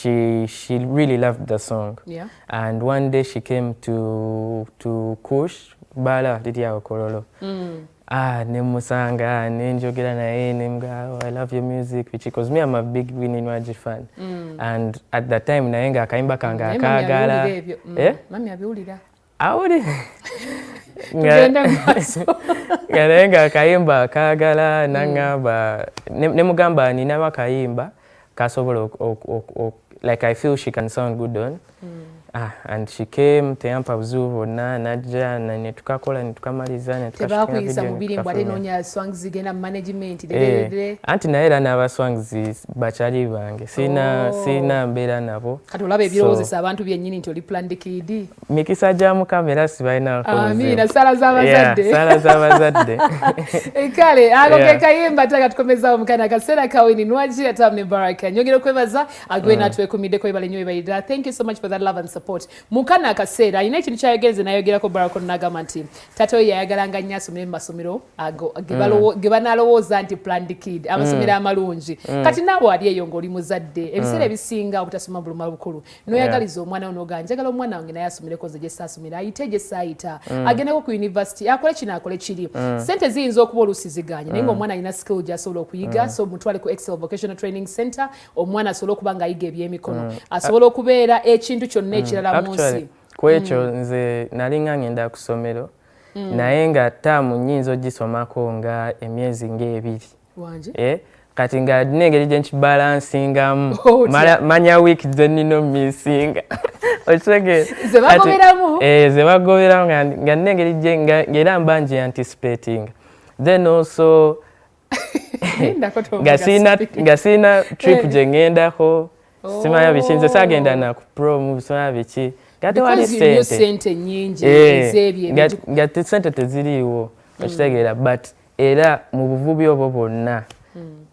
she really loved the song. Yeah. And one day she came to Kush Bala didi ya Kololo. Nemusanga nenjogera naye nemga I love your music because me I'm a big Winnie Nwaji fan. And at that time nayenga akaimba kanga akagala. Mami abiulira. Awuli. Ngalenga akaimba akagala nangamba nemugamba nina bakayimba kasobola like I feel she can sound good on. And she came teyampa buzubu najja ne tukakola ne tukamaliza ne tukashika video mbwate nonya songs zigenda management anti naye era n'aba songs bachali bange sina mbeera nabo kati olaba ebirowozesa abantu byennyini nti oli planned kid mikisa gya mu kamera sibalina amina sala z'abazadde kale ako ke kayimba taka tukomezaawo mukana akaseera kawe ni Nwaji atamne Baraka nyongera okwebaza agwe natwekumiddeko ebale nnyo ebalira. Thank you so much for that love and support. Mukana akaseera alina ekintu kyayogereze nayogerako Baraka n'agamba nti tato yayagalanga nnyo asomere mu masomero ago ge banalowooza nti planned kid amasomero amalungi kati naawe ali eyo ng'oli muzadde ebiseera ebisinga obutasoma buluma bukulu noyagaliza omwana ono oga njagala omwana wange naye asomereko nze gye saasomera ayite gye saayita agendeko ku university akole kino akole kiri ssente ziyinza okuba oluusi ziganye naye ng'omwana alina skill gy'asobola okuyiga so mutwale ku Excel Vocational Training Center omwana asobola okuba ng'ayiga ebyemikono asobola okubeera ekintu kyonna ekirala mu nsi kwekyo nze nalinga ngenda ku ssomero naye nga taamu nnyinza ogisomako nga emyezi ng'ebiri kati nga n'engeri gye nkibalansingamu manya wiiki ze nnina misinga ze bagoberamu nga n'engeri gye ng'era mba ngi anticipating then also nga siina trip gye ngendako simanya biki nze saagenda na ku prom simanya biki tewali ssente nnyingi nga ssente teziriiwo okitegeera but era mu buvubi obwo bwonna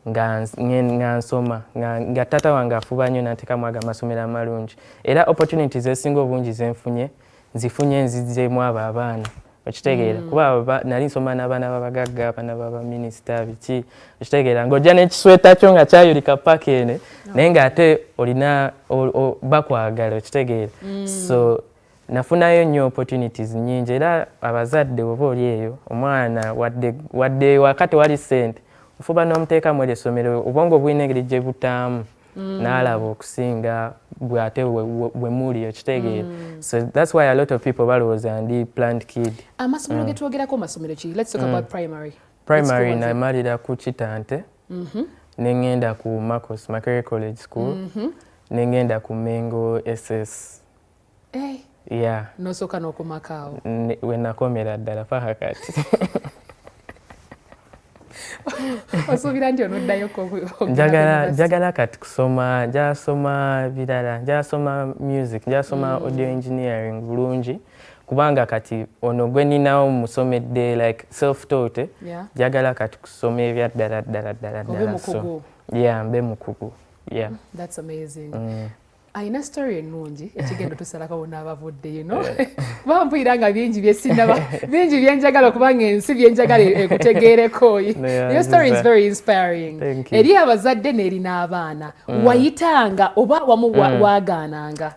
nga nsoma nga taata wange afuba nnyo nantekamu ago amasomero amalungi era opportunities ezisinga obungi nzifunye nzizeemu abo abaana okitegeera kuba nali nsoma n'abaana b'abagagga abaana b'abaminisita biki okitegeera ng'ojja n'ekisweta kyo nga kyayulika paka ene naye ng'ate olina bakwagala okitegeera so nafunayo nnyo opportunities nnyingi era abazadde oba oli eyo omwana wadde wakati wali ssente ofuba n'omuteekamu eri essomero obwongo bulina engeri gye butaamu n'alaba okusinga bw'ate bwe muli okitegeera so that's why a lot of people balowooza ndi planned kid. Amasomero ge twogerako masomero ki? Let's talk about primary namalira ku Kitante ne ngenda ku Marcos Makerere College School ne ngenda ku Mengo SS. Yeah. Nosooka n'okumakaawo we nakomera ddala paka kati osuubira nti onoddayo njagala kati kusoma njasoma birala njasoma music njasoma audio engineering bulungi kubanga kati ono gwe ninawo musomedde like self taught njagala kati kusoma ebya ddala so yeah mbe mukugu yeah that's amazing. Aina story ennungi ekigendo tusalako n'abavudde kuba mpulira nga bingi bingi byenjagala kubanga ensi byenjagala ekutegeereko. Your story is very inspiring. Eri abazadde n'eri n'abaana wayitanga oba wamu waagaananga?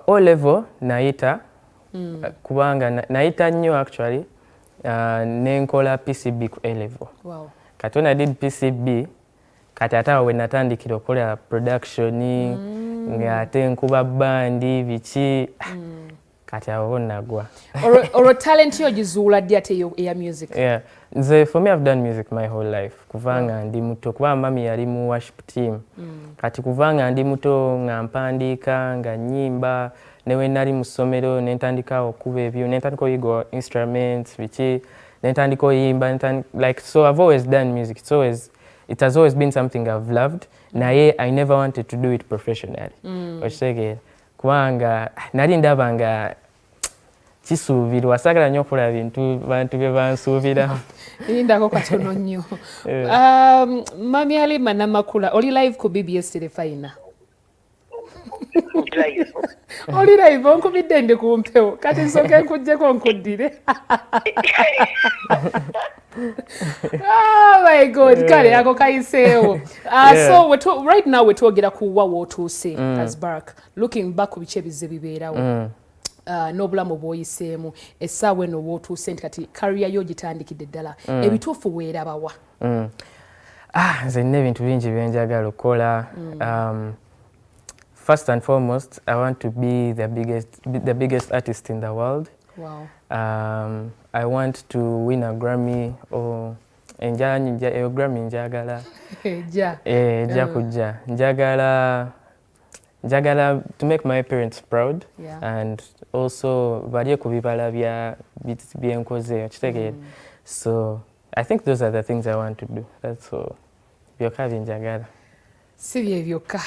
O level nayita kubanga nayita nnyo actually nenkola PCB ku A level. Kati when I did PCB kati ate awo we natandikira okukola production ng'ate nkuba bandi biki kati awo nagwa. Olwo talent yo gizuula ddi ate eya music? Nze for me I've done music my whole life kuvanga ndi muto kuba mami yali mu worship team kati kuvanga ndi muto nga mpandiika nga nnyimba newe nali mu ssomero ne ntandika okuba ebyo ne ntandika oyiga instruments biki ne ntandika oyimba like so I've always done music. It has always been something I've loved. Naye I never wanted to do it professionally. Okitegeera kubanga nali ndaba nga kisuubirwa sagala nnyo okola bintu bantu bye bansuubiramu. Ndako katono nnyo. Mami Halima Namakula oli live ku BBS Telefayina. Oli live onkubidde ndi ku mpewo kati nsooke nkuggyeko nkuddire. Oh my God, kale ako kayiseewo. So right now wetwogera ku wa wootuuse as Baraka, looking back ku bice bizze bibeerawo. N'obulamu bw'oyiseemu essaawa eno wootuuse nti kati kariya yo gitandikidde ddala ebituufu weerabawa? Nze nina ebintu bingi bye njagala okukola. First and foremost, I want to be the biggest artist in the world. Wow. I want to win a Grammy or Grammy njagala. Ejja kujja. Njagala to make my parents proud, and also balye ku bibala bye nkoze okitegeera. So I think those are the things I want to do. That's all. Byokka bye njagala. Si bye byokka.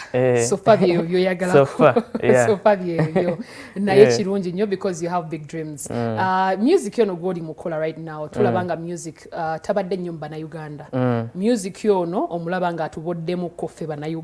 Sofa bye byoyagala. Sofa bye naye kirungi nnyo because you have big dreams. Music yono gw'oli mukola right now tulabanga music tabadde nnyo mu Bannayuganda. Music yono omulaba nga atuboddemu koffe Bannayuganda.